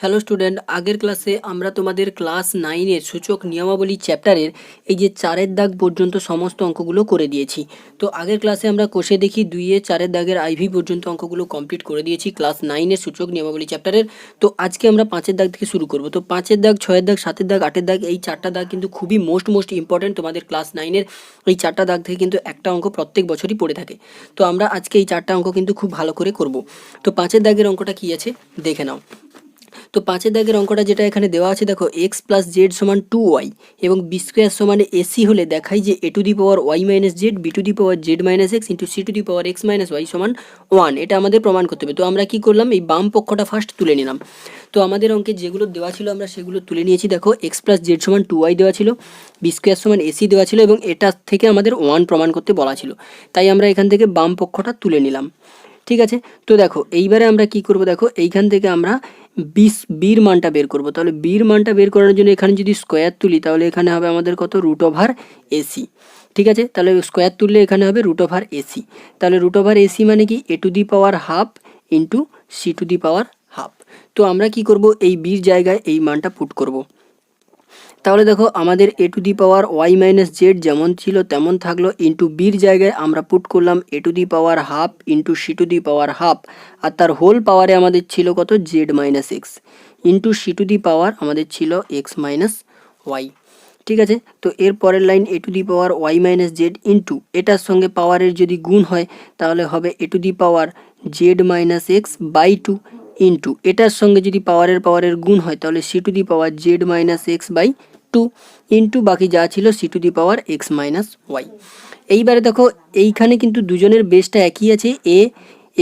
Hello student, আগের ক্লাসে আমরা তোমাদের ক্লাস 9-এর সূচক নিয়মাবলী চ্যাপ্টারের এই যে 4-এর দাগ পর্যন্ত সমস্ত অঙ্কগুলো করে দিয়েছি। তো আগের ক্লাসে আমরা কষে দেখি 2-এ 4-এর দাগের আইভি পর্যন্ত অঙ্কগুলো কমপ্লিট করে দিয়েছি ক্লাস 9-এর সূচক নিয়মাবলী চ্যাপ্টারের। তো আজকে আমরা 5-এর দাগ থেকে শুরু করব। তো 5-এর দাগ, 6-এর দাগ, 7-এর দাগ, 8-এর দাগ, এই 4টা দাগ কিন্তু খুবই মোস্ট ইম্পর্টেন্ট। তোমাদের ক্লাস 9-এর এই 4টা দাগ থেকে কিন্তু একটা অঙ্ক প্রত্যেক বছরই পড়ে থাকে। তো আমরা আজকে এই 4টা অঙ্ক কিন্তু খুব ভালো করে করব। তো 5-এর দাগের অঙ্কটা কী আছে দেখে নাও। তো 5-এর দাগের অঙ্কটা যেটা এখানে দেওয়া আছে দেখো, এক্স প্লাস জেড সমান 2y এবং বি স্কোয়ার সমান এসি হলে দেখাই যে A to the power Y minus Z B to the power Z minus X into C to the power X minus Y সমান 1। এটা আমাদের প্রমাণ করতে হবে। তো আমরা কি করলাম, এই বাম পক্ষটা ফার্স্ট তুলে নিলাম। তো আমাদের অঙ্কে যেগুলো দেওয়া ছিল আমরা সেগুলো তুলে নিয়েছি। দেখো, এক্স প্লাস জেড সমান 2y দেওয়া ছিল, বি স্কোয়ার সমান এসি দেওয়া ছিল এবং এটা থেকে আমাদের 1 প্রমাণ করতে বলা ছিল। তাই আমরা এখান থেকে বাম পক্ষটা তুলে নিলাম। ঠিক আছে। তো দেখো এইবারে আমরা কি করব, দেখো এইখান থেকে আমরা বির মানটা বের করব। তাহলে বির মানটা বের করার জন্য এখানে যদি স্কোয়ার তুলি তাহলে এখানে হবে আমাদের কত, রুট ওভার এসি। ঠিক আছে, তাহলে স্কোয়ার তুললে এখানে হবে রুট ওভার এসি। তাহলে রুট ওভার এসি মানে কি, A to the power half into C to the power half. তো আমরা কি করব, এই বির জায়গায় এই মানটা পুট করব। তাহলে দেখো আমাদের A to the power Y minus Z যেমন ছিল তেমন থাকলো, ইন্টু বির জায়গায় আমরা পুট করলাম A to the power half into C to the power half, আর তার হোল পাওয়ারে আমাদের ছিল কত, Z minus X into C to the power আমাদের ছিল এক্স মাইনাস ওয়াই। ঠিক আছে। তো এর পরের line A to the power Y minus Z into এটার সঙ্গে পাওয়ারের যদি গুণ হয় তাহলে হবে A to the power Z minus x by two into এটার সঙ্গে যদি পাওয়ারের গুণ হয় তাহলে C to the power Z minus x by two into বাকি যা ছিল C to the power X minus Y. এইবারে দেখো এইখানে কিন্তু দুজনের বেসটা একই আছে, এ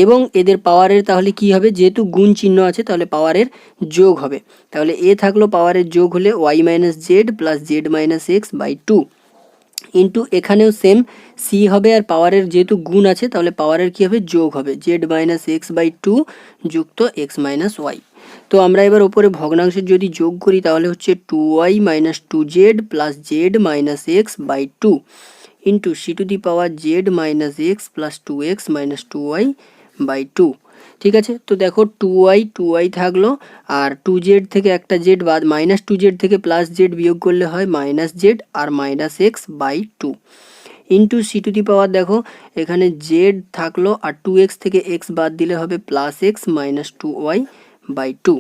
এবং এদের পাওয়ারের তাহলে কি হবে, যেহেতু গুণ চিহ্ন আছে তাহলে পাওয়ারের যোগ হবে। তাহলে এ থাকলো পাওয়ারের যোগ হলে y minus z plus z minus x by two into এখানেও সেম সি হবে, আর পাওয়ারের যেহেতু গুণ আছে তাহলে পাওয়ারের কী হবে, যোগ হবে, z minus x by two যুক্ত এক্স মাইনাস ওয়াই। তো আমরা এবার ওপরে ভগ্নাংশের যদি যোগ করি তাহলে হচ্ছে 2y minus 2z plus z minus x by two into C to the power Z minus x plus 2x minus 2y by two. ঠিক আছে। তো দেখো 2y থাকলো, আর 2z থেকে একটা জেড বাদ, মাইনাস 2z থেকে প্লাস জেড বিয়োগ করলে হয় মাইনাস জেড আর minus x by two into C to the power, দেখো এখানে জেড থাকলো আর 2x থেকে এক্স বাদ দিলে হবে plus x minus 2y by two.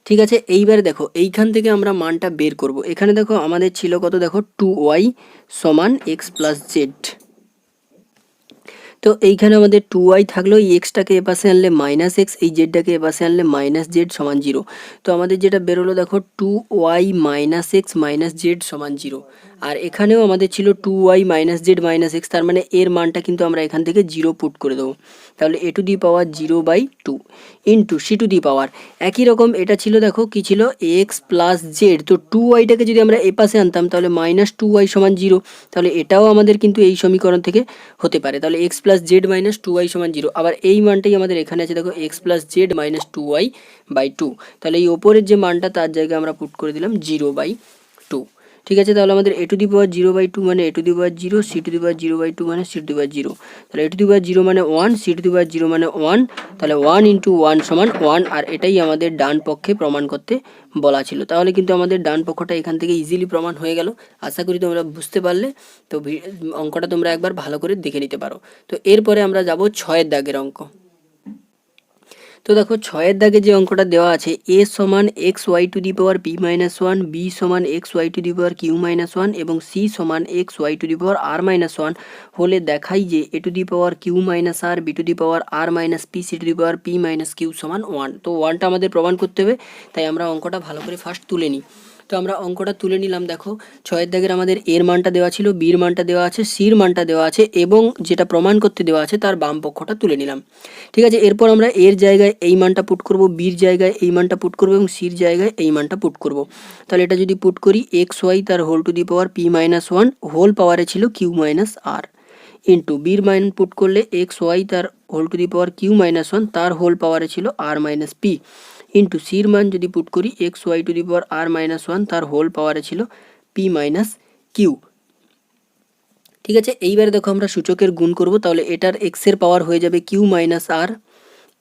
ঠিক আছে। এইবারে দেখো এইখান থেকে আমরা মানটা বের করব। এখানে দেখো আমাদের ছিল কত, দেখো 2y সমান এক্স প্লাস জেড। তো এইখানে আমাদের 2y থাকলো, এই এক্সটাকে এপাশে আনলে মাইনাস এক্স, এই জেডটাকে এপাশে আনলে মাইনাস জেড সমান 0। তো আমাদের যেটা বেরোলো দেখো 2y minus x minus Z সমান 0। আর এখানেও আমাদের ছিল 2y minus Z minus x, তার মানে এর মানটা কিন্তু আমরা এখান থেকে 0 পুট করে দেবো। তাহলে A to the power 0 by two into C to the power একই রকম এটা ছিল, দেখো কি ছিল, এক্স প্লাস জেড। তো 2yটাকে যদি আমরা এপাশে আনতাম তাহলে মাইনাস 2y সমান 0। তাহলে এটাও আমাদের কিন্তু এই সমীকরণ থেকে হতে পারে। তাহলে x plus z minus 2y সমান 0। আবার এই মানটাই আমাদের এখানে আছে, দেখো x plus z minus 2y by two. তাহলে এই ওপরের যে মানটা তার জায়গায় আমরা পুট করে দিলাম 0 বাই টু। ঠিক আছে। তাহলে আমাদের A to the power 0 by two মানে A to the power 0, C to the power 0 by two মানে সি টু দি পাওয়ার 0। তাহলে এ টু দি পাওয়ার 0 মানে 1, সি টু দি পাওয়ার 0 মানে 1। তাহলে 1 ইন্টু 1 সমান 1, আর এটাই আমাদের ডান পক্ষে প্রমাণ করতে বলা ছিল। তাহলে কিন্তু আমাদের ডান পক্ষটা এখান থেকে ইজিলি প্রমাণ হয়ে গেল। আশা করি তোমরা বুঝতে পারলে। তো অঙ্কটা তোমরা একবার ভালো করে দেখে নিতে পারো। তো এরপরে আমরা যাব 6-এর দাগের অঙ্ক। তো দেখো 6-এর দাগে যে অঙ্কটা দেওয়া আছে, এ সমান X Y to the power P minus one, B সমান X Y to the power Q minus one এবং সি সমান X Y to the power R minus one হলে দেখাই যে A to the power Q minus R, B to the power R minus P, C to the power P minus Q সমান 1। তো 1টা আমাদের প্রমাণ করতে হবে, তাই আমরা অঙ্কটা ভালো করে ফার্স্ট তুলে নিই। তো আমরা অঙ্কটা তুলে নিলাম। দেখো 6-এর দাগের আমাদের এর মানটা দেওয়া ছিল, বির মানটা দেওয়া আছে, সির মানটা দেওয়া আছে এবং যেটা প্রমাণ করতে দেওয়া আছে তার বাম পক্ষটা তুলে নিলাম। ঠিক আছে। এরপর আমরা এর জায়গায় এই মানটা পুট করব, বির জায়গায় এই মানটা পুট করব এবং সির জায়গায় এই মানটা পুট করব। তাহলে এটা যদি পুট করি এক্স ওয়াই তার whole to the power P minus one, whole পাওয়ারে ছিল কিউ মাইনাস আর, ইন্টু বির মান পুট করলে এক্স ওয়াই তার whole to the power Q minus one তার হোল পাওয়ারে ছিল আর মাইনাস পি, ইন্টু সির মান যদি পুট করি x Y to the power R minus one তার হোল পাওয়ারে ছিল পি মাইনাস কিউ। ঠিক আছে। এইবারে দেখো আমরা সূচকের গুণ করব। তাহলে এটার এক্সের পাওয়ার হয়ে যাবে কিউ মাইনাস আর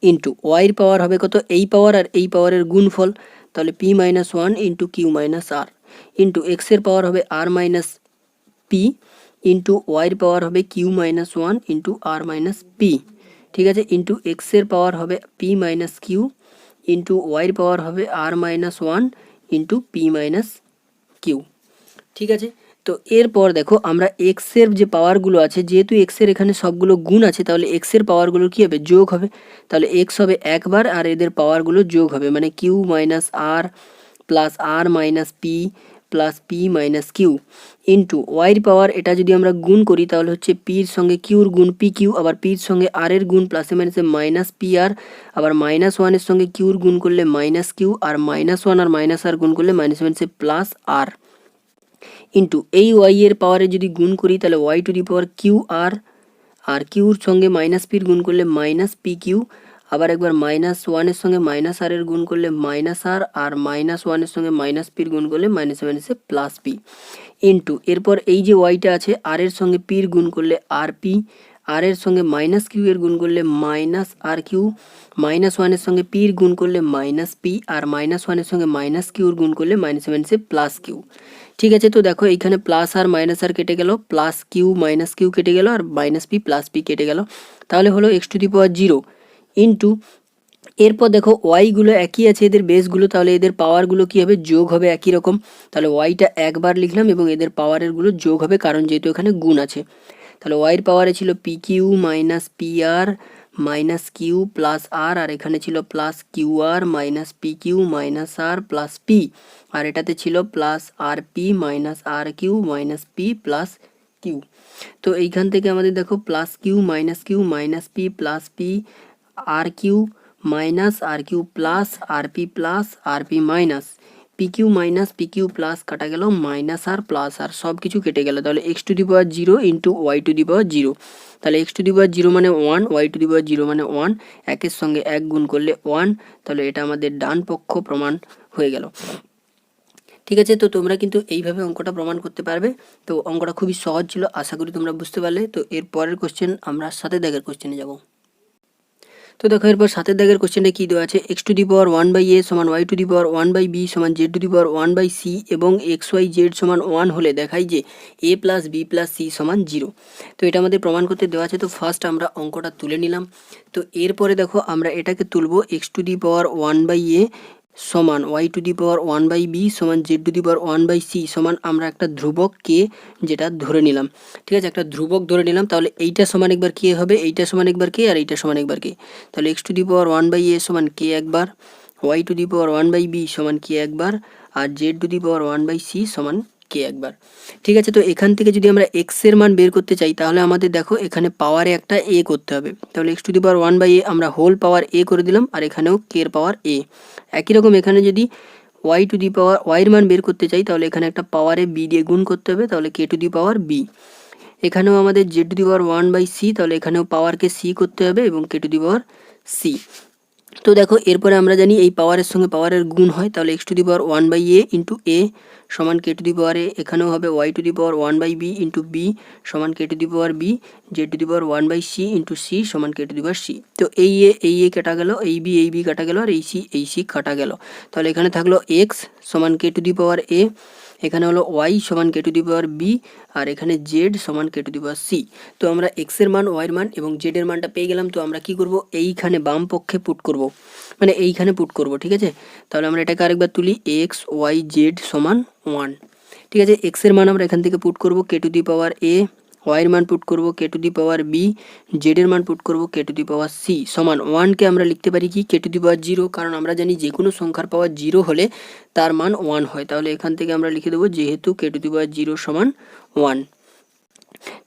ইন্টু ওয়াইয়ের পাওয়ার হবে কত, এই পাওয়ার আর এই পাওয়ারের গুণফল, তাহলে P minus one into Q minus R, into এক্সের পাওয়ার হবে আর মাইনাস পি, ইন্টু ওয়াইয়ের পাওয়ার হবে কিউ মাইনাস ওয়ান ইন্টু আর মাইনাস পি, ঠিক আছে, ইন্টু এক্সের পাওয়ার হবে পি মাইনাস কিউ, ইন্টু ওয়াইয়ের পাওয়ার হবে R minus one into P minus Q, ঠিক আছে। তো এরপর দেখো আমরা এক্সের যে পাওয়ারগুলো আছে, যেহেতু এক্সের এখানে সবগুলো গুণ আছে, তাহলে এক্সের পাওয়ারগুলো কী হবে, যোগ হবে, তাহলে এক্স হবে একবার আর এদের পাওয়ারগুলো যোগ হবে, মানে Q minus R plus R minus P plus P minus Q, into ওয়াইয়ের পাওয়ার, এটা যদি আমরা গুণ করি তাহলে হচ্ছে পির সঙ্গে কিউর গুণ পি কিউ, আবার পির সঙ্গে আর এর গুণ প্লাসে মাইনাসে মাইনাস পি আর, আবার মাইনাস ওয়ানের সঙ্গে কিউর গুণ করলে মাইনাস কিউ, আর মাইনাস ওয়ান আর মাইনাস আর গুণ করলে মাইনাস মাইনাসে প্লাস আর, ইন্টু এই ওয়াই এর পাওয়ারে যদি গুণ করি তাহলে Y to the power Q R, আর কিউর সঙ্গে মাইনাস পির গুণ করলে মাইনাস পি কিউ, আবার একবার মাইনাস ওয়ানের সঙ্গে মাইনাস আর এর গুণ করলে মাইনাস আর, আর মাইনাস ওয়ানের সঙ্গে মাইনাস পির গুণ করলে মাইনাস মাইনাসে প্লাস পি, ইন্টু এরপর এই যে ওয়াইটা আছে আর এর সঙ্গে পির গুণ করলে আর পি, আর এর সঙ্গে মাইনাস কিউ এর গুণ করলে মাইনাস আর কিউ, মাইনাস ওয়ানের সঙ্গে পির গুণ করলে মাইনাস পি, আর মাইনাস ওয়ানের সঙ্গে মাইনাস কিউর গুণ করলে মাইনাস মাইনাসে প্লাস কিউ, ঠিক আছে। তো দেখো এইখানে প্লাস আর মাইনাস আর কেটে গেল, প্লাস কিউ মাইনাস কিউ কেটে গেল, আর মাইনাস পি প্লাস পি কেটে গেল, তাহলে হলো x to the power zero, into এরপর দেখো ওয়াইগুলো একই আছে এদের বেসগুলো, তাহলে এদের পাওয়ারগুলো কী হবে, যোগ হবে একই রকম, তাহলে ওয়াইটা একবার লিখলাম এবং এদের পাওয়ারেরগুলো যোগ হবে, কারণ যেহেতু এখানে গুণ আছে, তাহলে ওয়াইয়ের পাওয়ারে ছিল P Q minus P R minus Q plus R, আর এখানে ছিল প্লাস কিউ আর minus P Q minus R plus P, আর এটাতে ছিল plus R P minus R Q minus P plus Q. তো এইখান থেকে আমাদের দেখো plus Q minus P plus P R Q minus R Q plus R P minus P Q plus কাটা গেল মাইনাস আর প্লাস আর সব কিছু কেটে গেল, তাহলে X to the power zero into Y to the power zero, তাহলে X to the power zero মানে one, Y to the power zero মানে ওয়ান, একের সঙ্গে এক গুণ করলে ওয়ান, তাহলে এটা আমাদের ডান পক্ষ প্রমাণ হয়ে গেল, ঠিক আছে। তো তোমরা কিন্তু এইভাবে অঙ্কটা প্রমাণ করতে পারবে। তো অঙ্কটা খুবই সহজ ছিল, আশা করি তোমরা বুঝতে পারলে। তো এর পরের কোশ্চেন আমরা সাথে দাগের কোশ্চেনে যাব। তো দেখো এরপর সাথের দাগের কোশ্চেনটা কী দেওয়া আছে, X to the power one by A সমান Y to the power one by B সমান Z to the power one by C এবং এক্স ওয়াই জেড সমান ওয়ান হলে দেখাই যে A plus B plus C সমান জিরো। তো এটা আমাদের প্রমাণ করতে দেওয়া আছে। তো ফার্স্ট আমরা অঙ্কটা তুলে নিলাম। তো এরপরে দেখো আমরা এটাকে তুলব, X to the power one by A সমান Y to the power one by B সমান Z to the power one by C সমান আমরা একটা ধ্রুবক কে যেটা ধরে নিলাম, ঠিক আছে, একটা ধ্রুবক ধরে নিলাম। তাহলে এইটা সমান একবার কে হবে, এইটা সমান একবার কে, আর এইটা সমান একবার কে। তাহলে X to the power one by A সমান কে একবার, Y to the power one by B সমান কে একবার, আর Z to the power one by C সমান কে একবার, ঠিক আছে। তো এখান থেকে যদি আমরা এক্স এর মান বের করতে চাই তাহলে আমাদের দেখো এখানে পাওয়ারে একটা এ করতে হবে। তাহলে X to the power one by A আমরা হোল পাওয়ার এ করে দিলাম, আর এখানেও কে এর পাওয়ার এ। একই রকম এখানে যদি ওয়াই টু দি পাওয়ার ওয়াইয়ের মান বের করতে চাই তাহলে এখানে একটা পাওয়ারে বি দিয়ে গুণ করতে হবে, তাহলে k to the power b. এখানেও আমাদের z to the power one by c, তাহলে এখানেও পাওয়ারকে সি করতে হবে এবং কে টু দি পাওয়ার সি। তো দেখো এরপরে আমরা জানি এই পাওয়ারের সঙ্গে পাওয়ারের গুণ হয়, তাহলে X to the power one by A into A সমান K to the power A, এখানেও হবে Y to the power one by B into B সমান K to the power B, Z to the power one by C into C সমান K to the power C. তো এই এ কাটা গেল, এই B কাটা গেল, আর এই সি কাটা গেল। তাহলে এখানে থাকলো এক্স সমান কে টু দি পাওয়ার এ, এখানে হলো ওয়াই সমান K to the power B, আর এখানে জেড সমান K to the power C. তো আমরা এক্সের মান, ওয়াইয়ের মান এবং জেডের মানটা পেয়ে গেলাম। তো আমরা কি করব, এইখানে বাম পক্ষে পুট করব, মানে এইখানে পুট করব, ঠিক আছে। তাহলে আমরা এটাকে আরেকবার তুলি, এক্স ওয়াই জেড সমান ওয়ান, ঠিক আছে। এক্সের মান আমরা এখান থেকে পুট করব কে টু দি পাওয়ার এ, ওয়াইয়ের মান পুট করব কে টু দি পাওয়ার বি, জেডের মান পুট করব কে টু দি পাওয়ার সি সমান ওয়ানকে আমরা লিখতে পারি কি কে টু দি পাওয়ার জিরো, কারণ আমরা জানি যে কোনো সংখ্যার পাওয়ার জিরো হলে তার মান ওয়ান হয়। তাহলে এখান থেকে আমরা লিখে দেবো যেহেতু কে টু দি পাওয়ার জিরো সমান ওয়ান,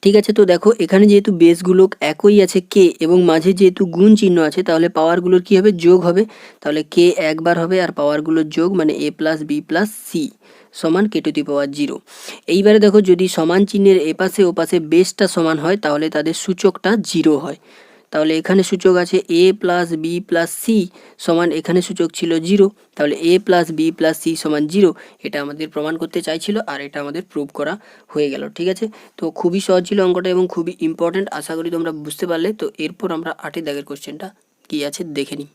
ঠিক আছে। তো দেখো এখানে যেহেতু বেসগুলো একই আছে কে এবং মাঝে যেহেতু গুণ চিহ্ন আছে, তাহলে পাওয়ারগুলোর কী হবে, যোগ হবে। তাহলে কে একবার হবে আর পাওয়ারগুলোর যোগ, মানে এ প্লাস বি প্লাস সি সমান K to the power zero. এইবারে দেখো যদি সমান চিহ্নের এপাশে ওপাশে বেসটা সমান হয় তাহলে তাদের সূচকটা জিরো হয়। তাহলে এখানে সূচক আছে এ প্লাস বি প্লাস সি সমান, এখানে সূচক ছিল জিরো, তাহলে এ প্লাস বি প্লাস সি সমান জিরো। এটা আমাদের প্রমাণ করতে চাইছিল আর এটা আমাদের প্রুভ করা হয়ে গেল, ঠিক আছে। তো খুবই সহজ ছিল অঙ্কটা এবং খুবই ইম্পর্টেন্ট, আশা করি তোমরা বুঝতে পারলে। তো এরপর আমরা 8 দাগের কোশ্চেনটা কী আছে দেখে নিই।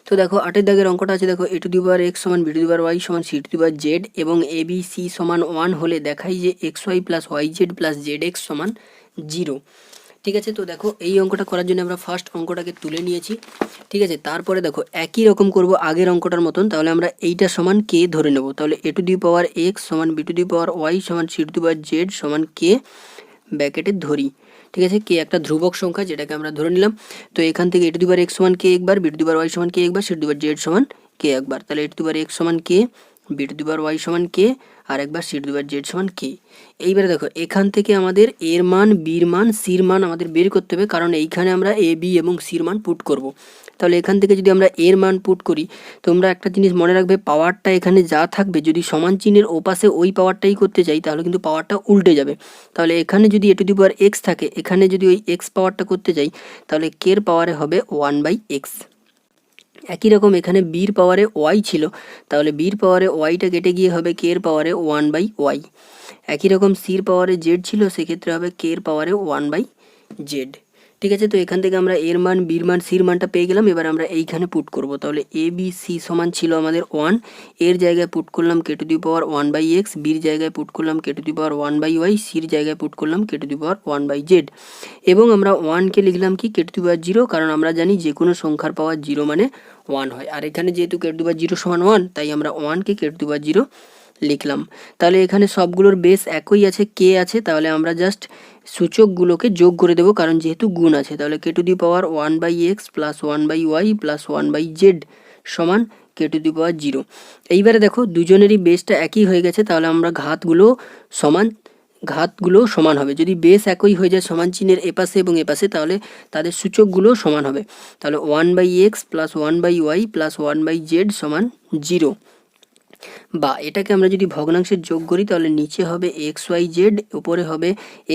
তো দেখো 8 দাগের অঙ্কটা আছে, দেখো a two the power x সমান b two the power y সমান c two the power z এবং a b c সমান 1 হলে দেখাই যে xy plus yz plus zx সমান 0। ঠিক আছে, তো দেখো এই অঙ্কটা করার জন্য আমরা ফার্স্ট অঙ্কটাকে তুলে নিয়েছি। ঠিক আছে, তারপরে দেখো একই রকম করব আগের অঙ্কটার মতন। তাহলে আমরা এইটা সমান কে ধরে নেব। তাহলে a two the power x সমান b two the power y সমান c two the power z সমান কে ব্র্যাকেটে ধরি। ঠিক আছে, কে একটা ধ্রুবক সংখ্যা যেটাকে আমরা ধরে নিলাম। তো এখান থেকে a two the power x সমান কে একবার, b two the power y সমান কে একবার, c two the power z সমান কে একবার। তাহলে a two the power x সমান কে, b two the power y সমান কে আর একবার c two the power z সমান কে। এইবারে দেখো এখান থেকে আমাদের এর মান, বির মান, সির মান আমাদের বের করতে হবে, কারণ এইখানে আমরা এ বি এবং সির মান পুট করব। তাহলে এখান থেকে যদি আমরা এর মান পুট করি, তোমরা একটা জিনিস মনে রাখবে, পাওয়ারটা এখানে যা থাকবে যদি সমান চিহ্নের ওপাশে ওই পাওয়ারটাই করতে চাই তাহলে কিন্তু পাওয়ারটা উল্টে যাবে। তাহলে এখানে যদি এ টু দি পাওয়ার এক্স থাকে, এখানে যদি ওই এক্স পাওয়ারটা করতে চাই তাহলে কের পাওয়ারে হবে 1/x। একই রকম এখানে বির পাওয়ারে ওয়াই ছিল, তাহলে বির পাওয়ারে ওয়াইটা কেটে গিয়ে হবে কের পাওয়ারে 1/y। একই রকম সির পাওয়ারে জেড ছিল, সেক্ষেত্রে হবে কের পাওয়ারে 1/z। ঠিক আছে, তো এখান থেকে আমরা এর মান, বির মান, সির মানটা পেয়ে গেলাম। এবার আমরা এইখানে পুট করব। তাহলে এ বি সি সমান ছিল আমাদের 1, এর জায়গায় পুট করলাম কে টু দি পাওয়ার 1/x, বির জায়গায় পুট করলাম কে টু দি পাওয়ার 1/y, সির জায়গায় পুট করলাম কে টু দি পাওয়ার 1/z। এবং আমরা 1কে লিখলাম কি কে টু দি পাওয়ার 0, কারণ আমরা জানি যে কোনো সংখ্যার পাওয়ার 0 মানে 1 হয়। আর এখানে যেহেতু কে টু দি পাওয়ার 0 সমান 1, তাই আমরা 1কে কে টু দি পাওয়ার 0 লিখলাম। তাহলে এখানে সবগুলোর বেস একই আছে, কে আছে, তাহলে আমরা জাস্ট সূচকগুলোকে যোগ করে দেবো, কারণ যেহেতু গুণ আছে। তাহলে k to the power 1/x plus 1/y plus 1/z সমান কে টু দি পাওয়ার 0। এইবারে দেখো দুজনেরই বেসটা একই হয়ে গেছে, তাহলে আমরা ঘাতগুলো সমান হবে। যদি বেস একই হয়ে যায় সমান চিহ্নের এপাশে এবং এপাশে, তাহলে তাদের সূচকগুলো সমান হবে। তাহলে 1/x plus 1/y plus 1/z সমান 0। বা এটাকে আমরা যদি ভগ্নাংশের যোগ করি তাহলে নিচে হবে xyz, উপরে হবে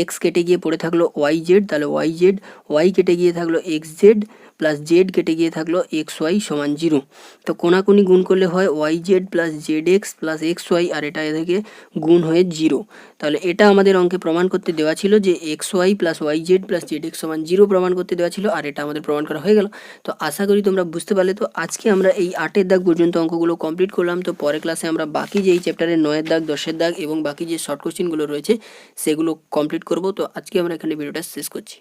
x কেটে গিয়ে পড়ে থাকলো yz, তাহলে yz, y কেটে গিয়ে থাকলো xz প্লাস z কেটে গিয়ে থাকলো xy সমান 0। তো কোনাকুনি গুণ করলে হয় yz plus zx plus xy, আর এটা থেকে গুণ হয়ে 0। তাহলে এটা আমাদের অঙ্কে প্রমাণ করতে দেওয়া ছিল যে xy plus yz plus zx সমান 0 প্রমাণ করতে দেওয়া ছিল, আর এটা আমাদের প্রমাণ করা হয়ে গেল। তো আশা করি তোমরা বুঝতে পারলে। তো আজকে আমরা এই 8 দাগ পর্যন্ত অঙ্কগুলো কমপ্লিট করলাম। তো পরের ক্লাসে আমরা বাকি যে এই চ্যাপ্টারের 9 দাগ, 10 দাগ এবং বাকি যে শর্ট কোশ্চেনগুলো রয়েছে সেগুলো কমপ্লিট করব। তো আজকে আমরা এখানে ভিডিওটা শেষ করছি।